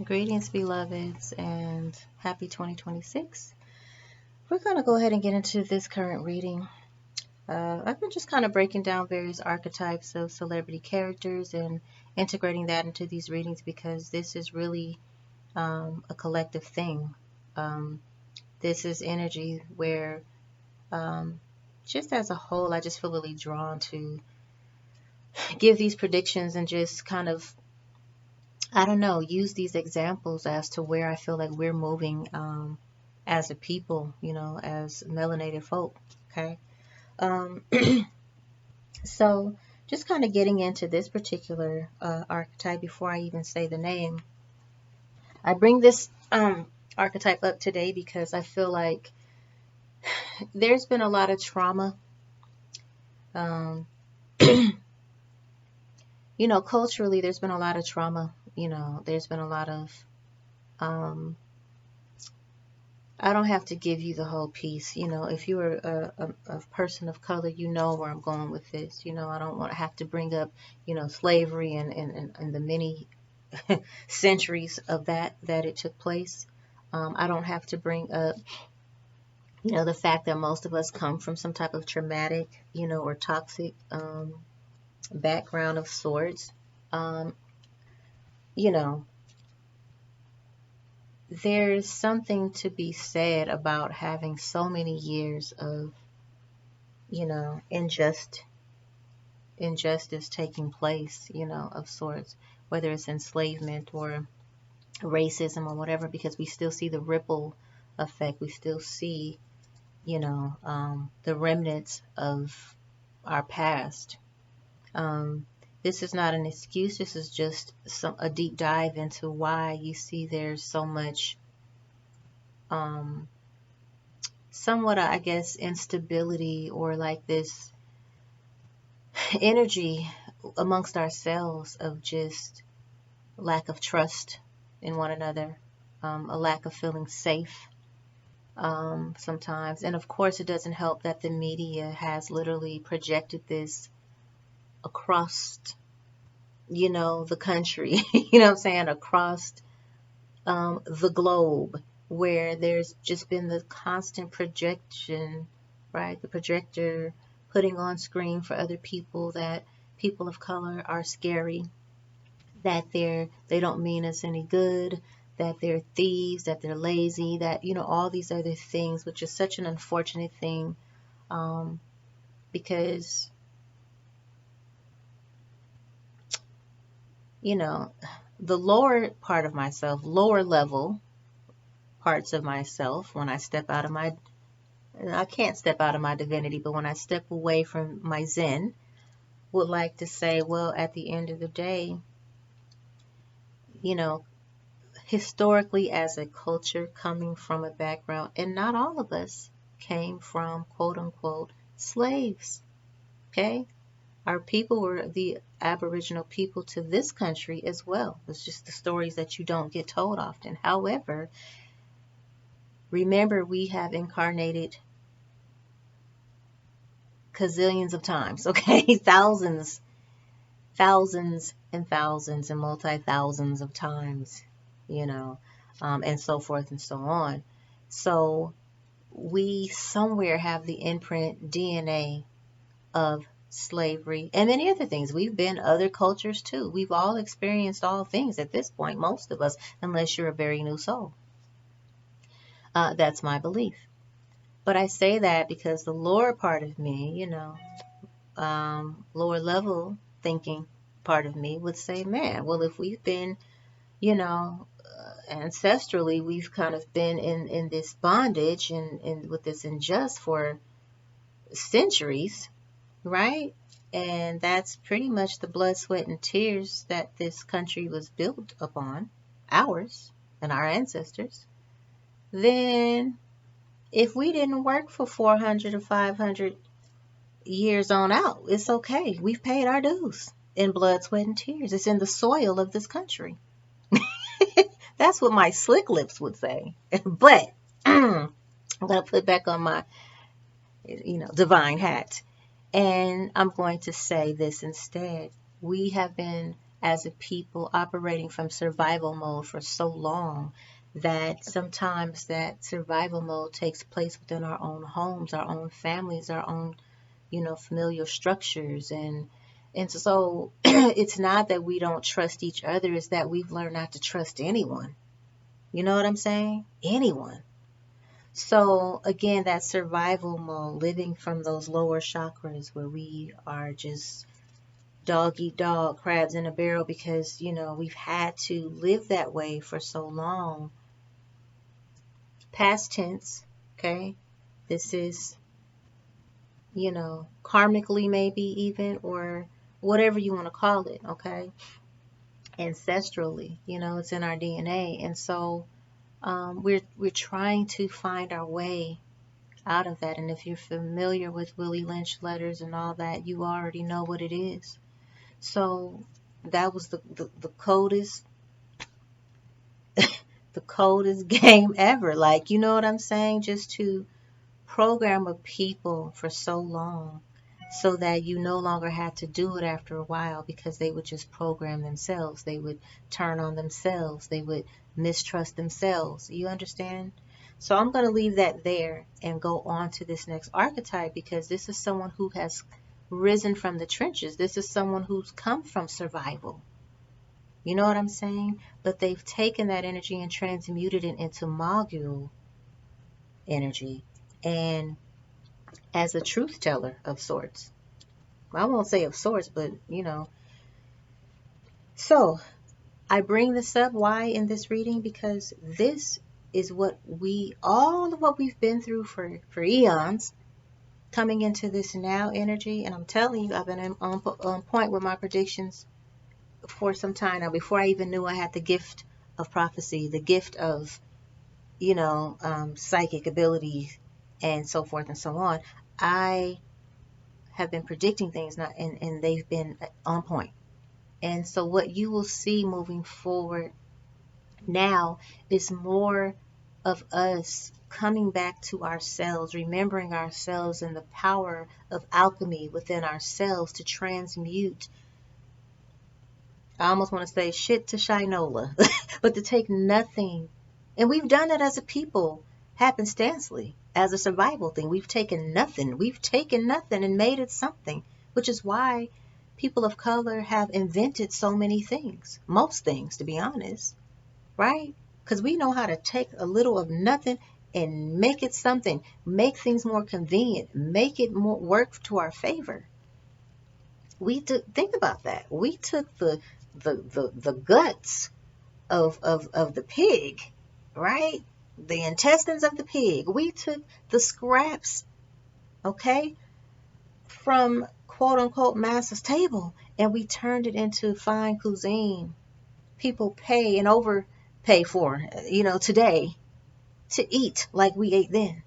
Greetings, beloveds, and happy 2026. We're going to go ahead and get into this current reading. I've been just kind of breaking down various archetypes of celebrity characters and integrating that into these readings because this is really a collective thing. Um, this is energy where, just as a whole, I just feel really drawn to give these predictions and just kind of, I don't know, use these examples as to where I feel like we're moving as a people, as melanated folk. Okay. Um, so just kind of getting into this particular archetype before I even say the name. I bring this archetype up today because I feel like there's been a lot of trauma. Um, culturally, there's been a lot of trauma. There's been a lot of um, I don't have to give you the whole piece. If you're a person of color, you know where I'm going with this. I don't want to have to bring up, slavery and the many centuries of that it took place. I don't have to bring up, the fact that most of us come from some type of traumatic, or toxic background of sorts. Um, you know, there's something to be said about having so many years of injustice taking place, of sorts, whether it's enslavement or racism or whatever, because we still see the ripple effect. We still see, the remnants of our past. This is not an excuse. This is just a deep dive into why you see there's so much, um, somewhat, I guess, instability or like this energy amongst ourselves of just lack of trust in one another, a lack of feeling safe sometimes. And of course, it doesn't help that the media has literally projected this across, the country, you know what I'm saying, across the globe, where there's just been the constant projection, right? The projector putting on screen for other people that people of color are scary, that they don't mean us any good, that they're thieves, that they're lazy, that all these other things, which is such an unfortunate thing, um, because you know the lower part of myself, lower level parts of myself, when I step out of my, I can't step out of my divinity, but when I step away from my Zen, would like to say, well, at the end of the day, you know, historically as a culture coming from a background, and not all of us came from quote unquote slaves, okay? Our people were the Aboriginal people to this country as well. It's just the stories that you don't get told often. However, remember we have incarnated gazillions of times, okay? Thousands and thousands and multi thousands of times, you know, and so forth and so on. So we somewhere have the imprint DNA of slavery and many other things. We've been other cultures too. We've all experienced all things at this point, most of us, unless you're a very new soul. That's my belief. But I say that because the lower part of me, lower level thinking part of me would say, man, well, if we've been, ancestrally, we've kind of been in this bondage and with this injustice for centuries, right? And that's pretty much the blood, sweat, and tears that this country was built upon, ours and our ancestors. Then, if we didn't work for 400 or 500 years on out, it's okay. We've paid our dues in blood, sweat, and tears. It's in the soil of this country. That's what my slick lips would say. But I'm going to put back on my, divine hat. And I'm going to say this instead. We have been as a people operating from survival mode for so long that sometimes that survival mode takes place within our own homes, our own families, our own, familial structures. And so it's not that we don't trust each other, it's that we've learned not to trust anyone. You know what I'm saying? Anyone. So again, that survival mode, living from those lower chakras where we are just dog eat dog, crabs in a barrel, because, we've had to live that way for so long. Past tense, okay? This is, karmically maybe even, or whatever you want to call it, okay? Ancestrally, it's in our DNA. And so we're trying to find our way out of that. And if you're familiar with Willie Lynch letters and all that, you already know what it is. So that was the coldest the coldest game ever. Like, you know what I'm saying? Just to program a people for so long so that you no longer had to do it after a while, because they would just program themselves. They would turn on themselves. They would mistrust themselves. You understand? So I'm going to leave that there and go on to this next archetype, because this is someone who has risen from the trenches. This is someone who's come from survival. You know what I'm saying? But they've taken that energy and transmuted it into Mogul energy, and as a truth teller of sorts. I won't say of sorts, but So I bring this up. Why in this reading? Because this is all of what we've been through for eons, coming into this now energy. And I'm telling you, I've been on point with my predictions for some time now, before I even knew I had the gift of prophecy, the gift of, psychic abilities, and so forth and so on. I have been predicting things now, and they've been on point. And so what you will see moving forward now is more of us coming back to ourselves, remembering ourselves and the power of alchemy within ourselves to transmute. I almost want to say shit to shinola, but to take nothing. And we've done it as a people, happenstancely, as a survival thing. We've taken nothing. We've taken nothing and made it something, which is why people of color have invented so many things. Most things, to be honest, right? Because we know how to take a little of nothing and make it something, make things more convenient, make it more work to our favor. Think about that. We took the guts of the pig, right? The intestines of the pig. We took the scraps, okay, from quote unquote master's table, and we turned it into fine cuisine. People pay and overpay for, today, to eat like we ate then.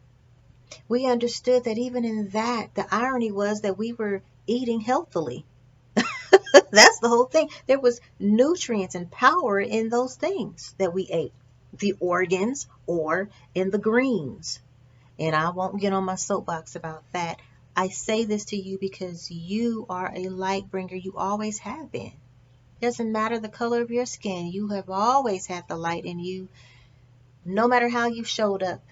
We understood that even in that, the irony was that we were eating healthily. That's the whole thing. There was nutrients and power in those things that we ate, the organs or in the greens. And I won't get on my soapbox about that. I say this to you because you are a light bringer. You always have been. Doesn't matter the color of your skin. You have always had the light in you, no matter how you showed up.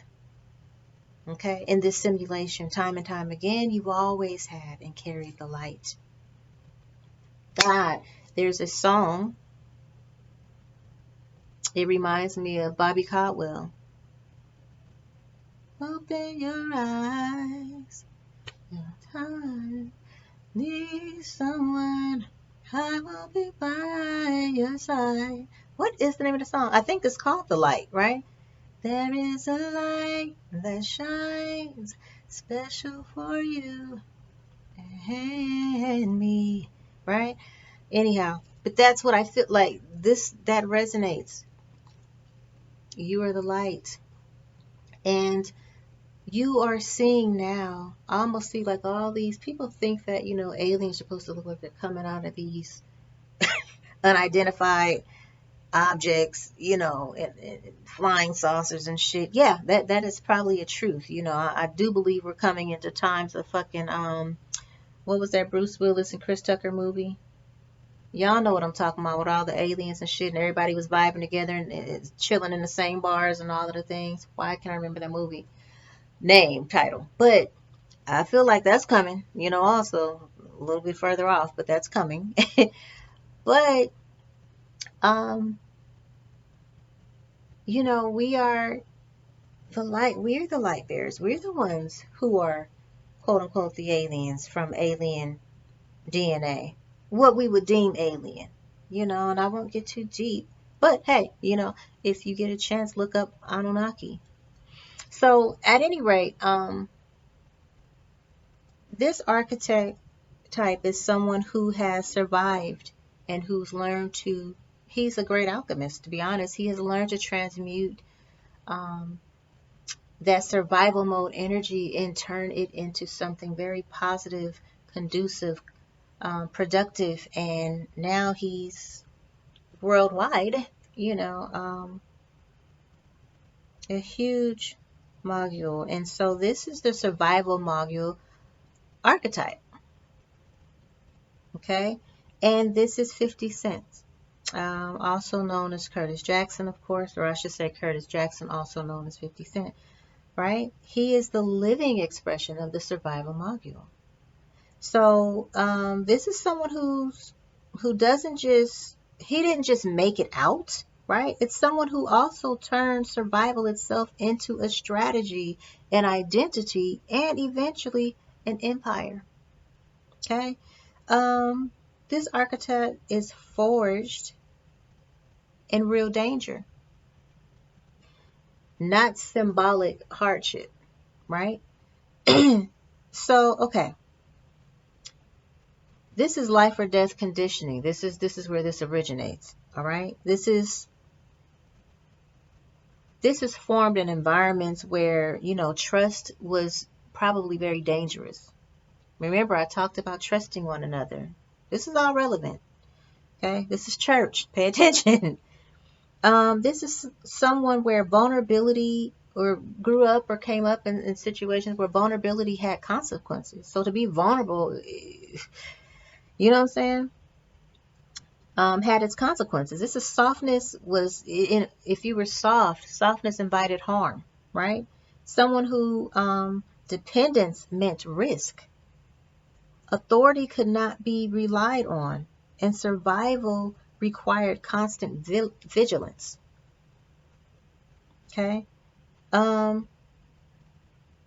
Okay, in this simulation, time and time again, you've always had and carried the light. God, there's a song. It reminds me of Bobby Caldwell. Open your eyes. Your time. Need someone. I will be by your side. What is the name of the song? I think it's called The Light, right? There is a light that shines special for you and me, right? Anyhow, but that's what I feel like. That resonates. You are the light. And you are seeing now, I almost see like all these people think that, aliens are supposed to look like they're coming out of these unidentified objects, and flying saucers and shit. Yeah, that is probably a truth. I do believe we're coming into times of fucking, what was that Bruce Willis and Chris Tucker movie? Y'all know what I'm talking about with all the aliens and shit, and everybody was vibing together and it's chilling in the same bars and all of the things. Why can't I remember that movie name title? But I feel like that's coming, also a little bit further off, but that's coming. But um, we are the light. We're the light bearers. We're the ones who are quote unquote the aliens from alien DNA, what we would deem alien, and I won't get too deep. But hey, if you get a chance, look up Anunnaki. So at any rate, this architect type is someone who has survived and who's learned to, he's a great alchemist, to be honest. He has learned to transmute um, that survival mode energy and turn it into something very positive, conducive, productive. And now he's worldwide, you know, um, a huge module. And so this is the survival module archetype. Okay. And this is 50 cents. Also known as Curtis Jackson, of course, or I should say Curtis Jackson, also known as 50 Cent, right? He is the living expression of the survival module. So this is someone who doesn't just, he didn't just make it out, right? It's someone who also turned survival itself into a strategy, an identity, and eventually an empire. Okay? This archetype is forged in real danger, not symbolic hardship, right? So, okay. This is life or death conditioning. This is where this originates. All right. This is formed in environments where, trust was probably very dangerous. Remember, I talked about trusting one another. This is all relevant. Okay. This is church. Pay attention. This is someone where vulnerability or grew up or came up in situations where vulnerability had consequences. So to be vulnerable, you know what I'm saying? Had its consequences. This is softness was in, if you were soft, softness invited harm, right? Someone who dependence meant risk. Authority could not be relied on, and survival required constant vigilance. Okay.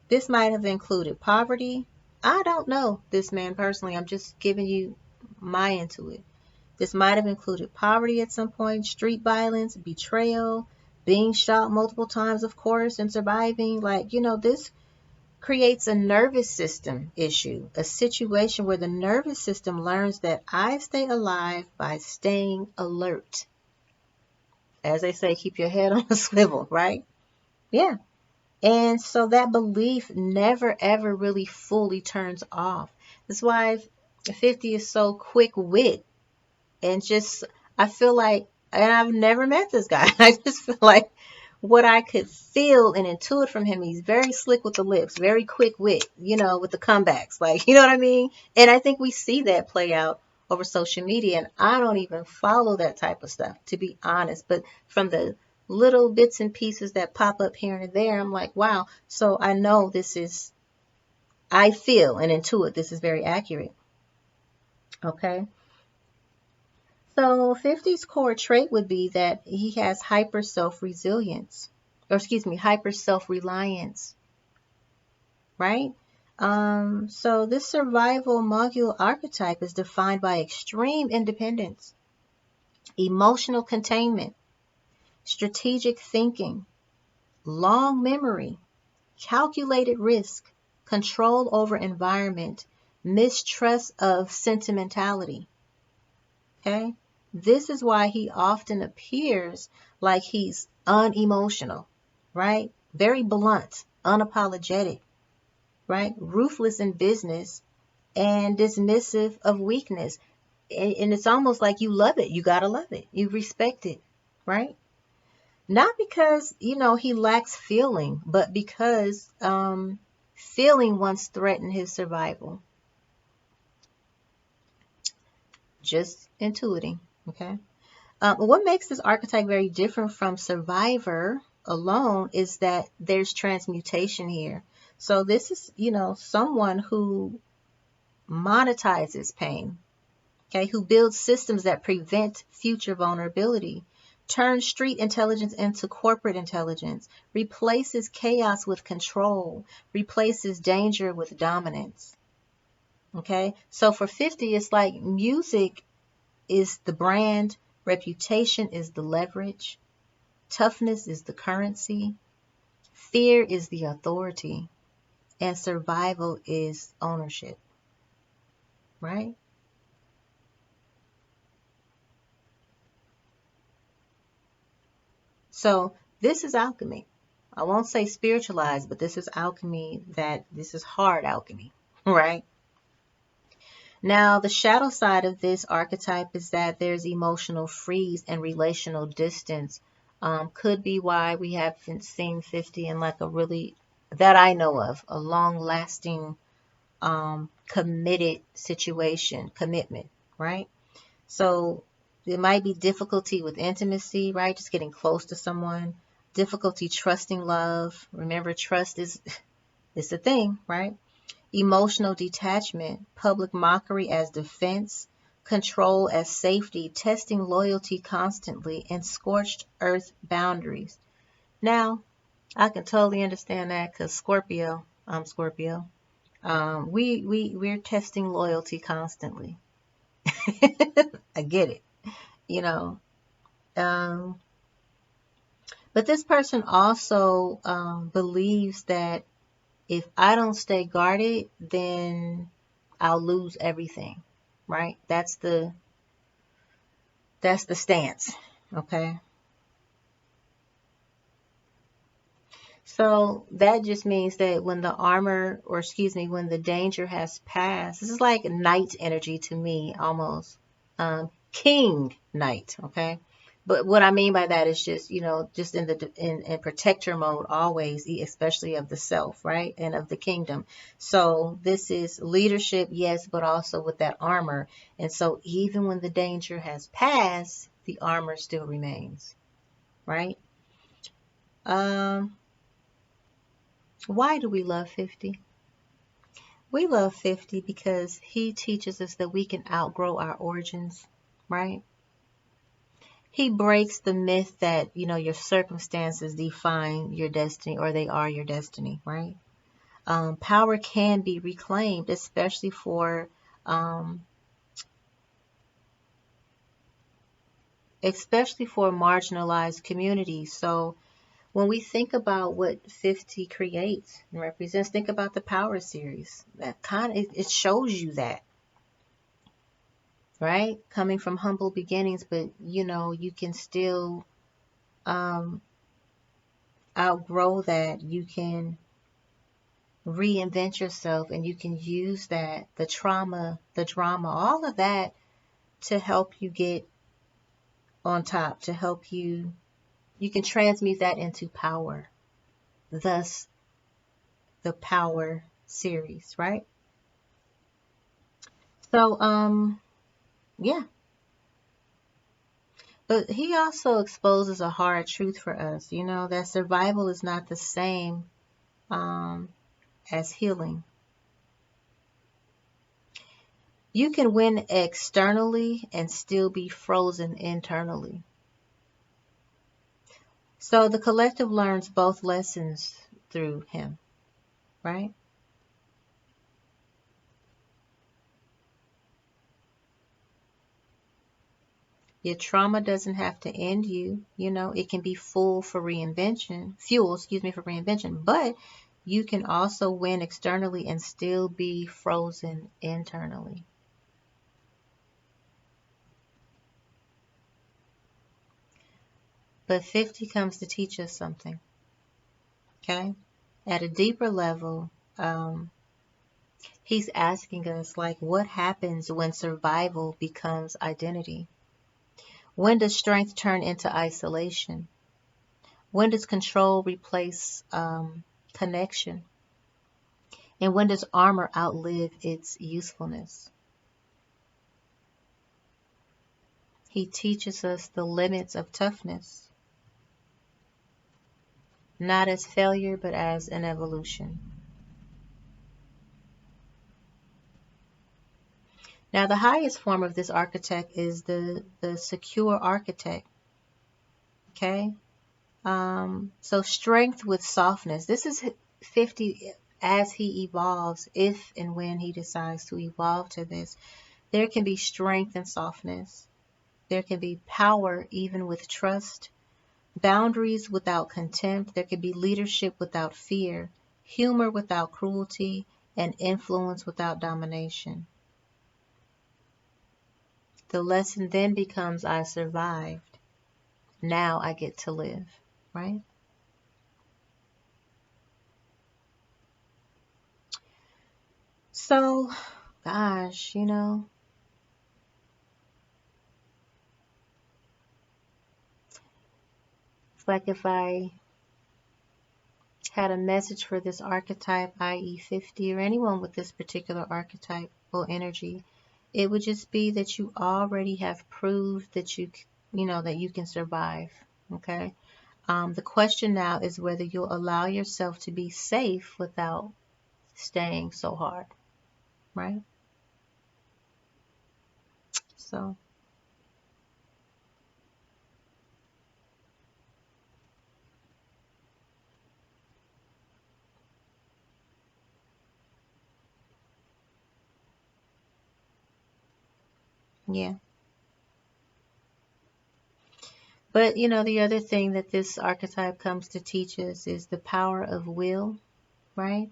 This might have included poverty. I don't know this man personally. I'm just giving you my intuit. This might have included poverty at some point, street violence, betrayal, being shot multiple times, of course, and surviving. This creates a nervous system issue, a situation where the nervous system learns that I stay alive by staying alert. As they say, keep your head on a swivel, right? Yeah. And so that belief never, ever really fully turns off. That's why 50 is so quick wit. And just, I feel like, and I've never met this guy. I just feel like what I could feel and intuit from him, he's very slick with the lips, very quick wit, with the comebacks. You know what I mean? And I think we see that play out over social media. And I don't even follow that type of stuff, to be honest. But from the little bits and pieces that pop up here and there, I'm like, wow. So I know I feel and intuit this is very accurate. Okay. So 50's core trait would be that he has hyper self-resilience, or excuse me, hyper self-reliance, right? So this survival module archetype is defined by extreme independence, emotional containment, strategic thinking, long memory, calculated risk, control over environment, mistrust of sentimentality. Okay? This is why he often appears like he's unemotional, right? Very blunt, unapologetic, right? Ruthless in business and dismissive of weakness. And it's almost like you love it. You gotta love it. You respect it, right? Not because, he lacks feeling, but because feeling once threatened his survival. Just intuiting, okay? What makes this archetype very different from survivor alone is that there's transmutation here. So this is, someone who monetizes pain, okay, who builds systems that prevent future vulnerability, turns street intelligence into corporate intelligence, replaces chaos with control, replaces danger with dominance. Okay, so for 50, it's like music is the brand, reputation is the leverage, toughness is the currency, fear is the authority, and survival is ownership, right? So this is alchemy. I won't say spiritualized, but this is alchemy this is hard alchemy, right? Now, the shadow side of this archetype is that there's emotional freeze and relational distance. Could be why we haven't seen 50 in like a really, that I know of, a long lasting committed situation, commitment, right? So there might be difficulty with intimacy, right? Just getting close to someone, difficulty trusting love. Remember, trust is it's a thing, right? Emotional detachment, public mockery as defense, control as safety, testing loyalty constantly, and scorched earth boundaries. Now, I can totally understand that because Scorpio, I'm Scorpio. We're testing loyalty constantly. I get it, you know. Um, but this person also believes that if I don't stay guarded, then I'll lose everything, right? That's the stance, okay? So that just means that when the armor, or excuse me, when the danger has passed, this is like knight energy to me almost. King knight, okay? But what I mean by that is just, just in protector mode always, especially of the self, right? And of the kingdom. So this is leadership, yes, but also with that armor. And so even when the danger has passed, the armor still remains, right? Um, why do we love 50? We love 50 because he teaches us that we can outgrow our origins, right? He breaks the myth that, your circumstances define your destiny or they are your destiny, right? Power can be reclaimed, um, especially for marginalized communities. So when we think about what 50 creates and represents, think about the Power series. That it shows you that, right? Coming from humble beginnings, but you can still um, outgrow that. You can reinvent yourself, and you can use that, the trauma, the drama, all of that to help you get on top, to help you can transmute that into power. Thus, the Power series, right? So, yeah. But he also exposes a hard truth for us, that survival is not the same um, as healing. You can win externally and still be frozen internally. So the collective learns both lessons through him, right? Your trauma doesn't have to end you, it can be fuel, excuse me, for reinvention, but you can also win externally and still be frozen internally. But 50 comes to teach us something, okay? At a deeper level, he's asking us, like, what happens when survival becomes identity? When does strength turn into isolation? When does control replace connection? And when does armor outlive its usefulness? He teaches us the limits of toughness, not as failure, but as an evolution. Now, the highest form of this architect is the secure architect. Okay? So strength with softness. This is 50 as he evolves, if and when he decides to evolve to this. There can be strength and softness. There can be power even with trust, boundaries without contempt. There can be leadership without fear, humor without cruelty, and influence without domination. The lesson then becomes, I survived. Now I get to live, right? So, gosh, it's like if I had a message for this archetype, i.e. 50, or anyone with this particular archetypal energy, it would just be that you already have proved that that you can survive, okay? The question now is whether you'll allow yourself to be safe without staying so hard, right? So, yeah. But, the other thing that this archetype comes to teach us is the power of will, right?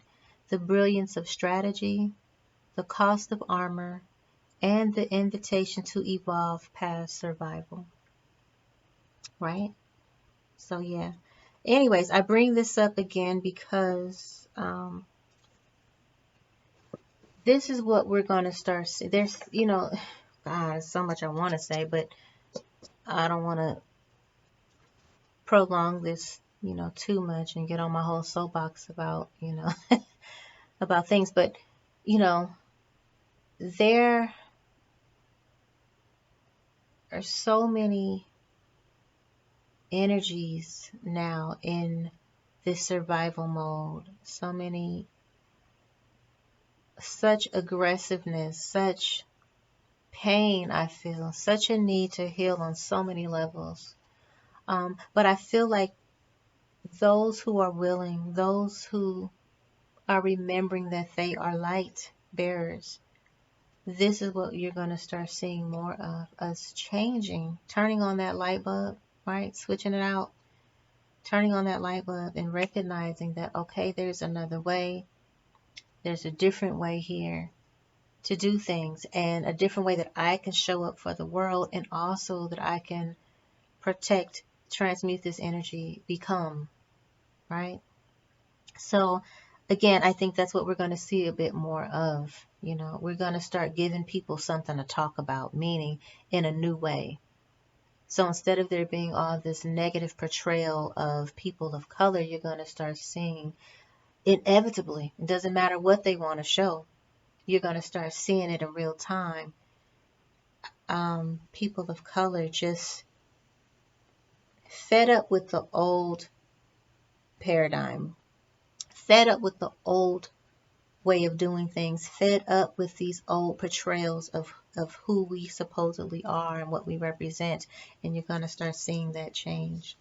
The brilliance of strategy, the cost of armor, and the invitation to evolve past survival, right? So, yeah. Anyways, I bring this up again because this is what we're going to start seeing. There's, God, so much I want to say, but I don't want to prolong this, too much and get on my whole soapbox about, about things. But, there are so many energies now in this survival mode. So many, such aggressiveness, such pain, I feel, such a need to heal on so many levels. But I feel like those who are willing, those who are remembering that they are light bearers, this is what you're going to start seeing more of, us changing, turning on that light bulb, right? Switching it out, turning on that light bulb and recognizing that, okay, there's another way. There's a different way here to do things, and a different way that I can show up for the world, and also that I can protect, transmute this energy, become, right? So again, I think that's what we're going to see a bit more of. We're going to start giving people something to talk about, meaning in a new way. So instead of there being all this negative portrayal of people of color, you're going to start seeing, inevitably, it doesn't matter what they want to show, you're going to start seeing it in real time. People of color just fed up with the old paradigm, fed up with the old way of doing things, fed up with these old portrayals of who we supposedly are and what we represent, and you're going to start seeing that change.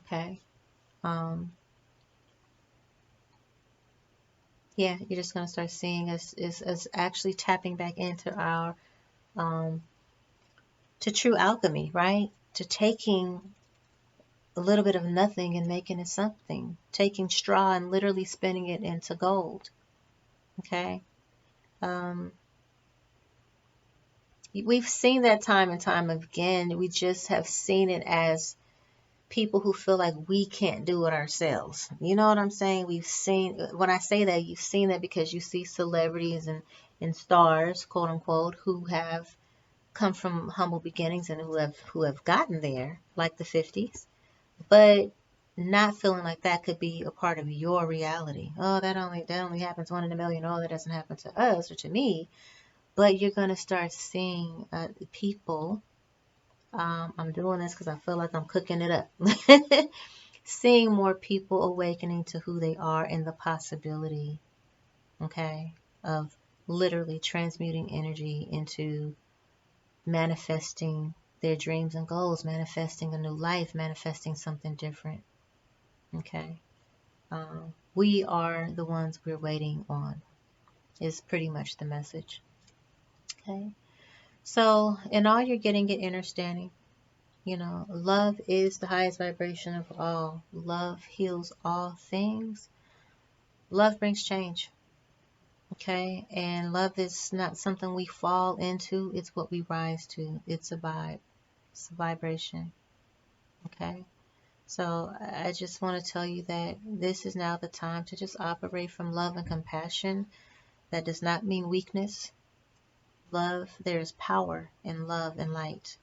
Okay? Yeah, you're just going to start seeing us actually tapping back into our to true alchemy, right? To taking a little bit of nothing and making it something, taking straw and literally spinning it into gold. Okay? We've seen that time and time again. We just have seen it as people who feel like we can't do it ourselves. You know what I'm saying? When I say that, you've seen that because you see celebrities and stars, quote unquote, who have come from humble beginnings and who have gotten there, like the 50s, but not feeling like that could be a part of your reality. Oh, that only happens one in a million. Oh, that doesn't happen to us or to me. But you're going to start seeing people. I'm doing this because I feel like I'm cooking it up. Seeing more people awakening to who they are and the possibility, okay, of literally transmuting energy into manifesting their dreams and goals, manifesting a new life, manifesting something different, okay? We are the ones we're waiting on, is pretty much the message, okay? So, in all you're getting at understanding, love is the highest vibration of all. Love heals all things. Love brings change. Okay? And love is not something we fall into, it's what we rise to. It's a vibe, it's a vibration. Okay? So I just want to tell you that this is now the time to just operate from love and compassion. That does not mean weakness. Love, there is power in love and light.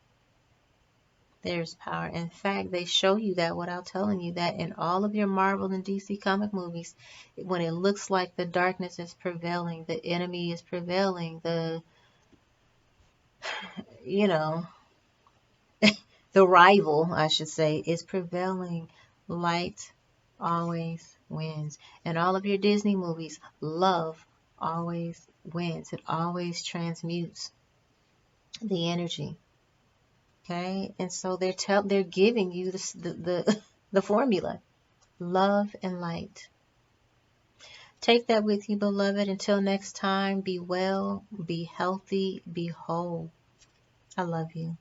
There's power. In fact, they show you that without telling you that in all of your Marvel and DC comic movies, when it looks like the darkness is prevailing, the enemy is prevailing, you know, the rival, I should say, is prevailing. Light always wins. In all of your Disney movies, love always wins. It always transmutes the energy. Okay? And so they're giving you the formula. Love and light. Take that with you, beloved. Until next time, be well, be healthy, be whole. I love you.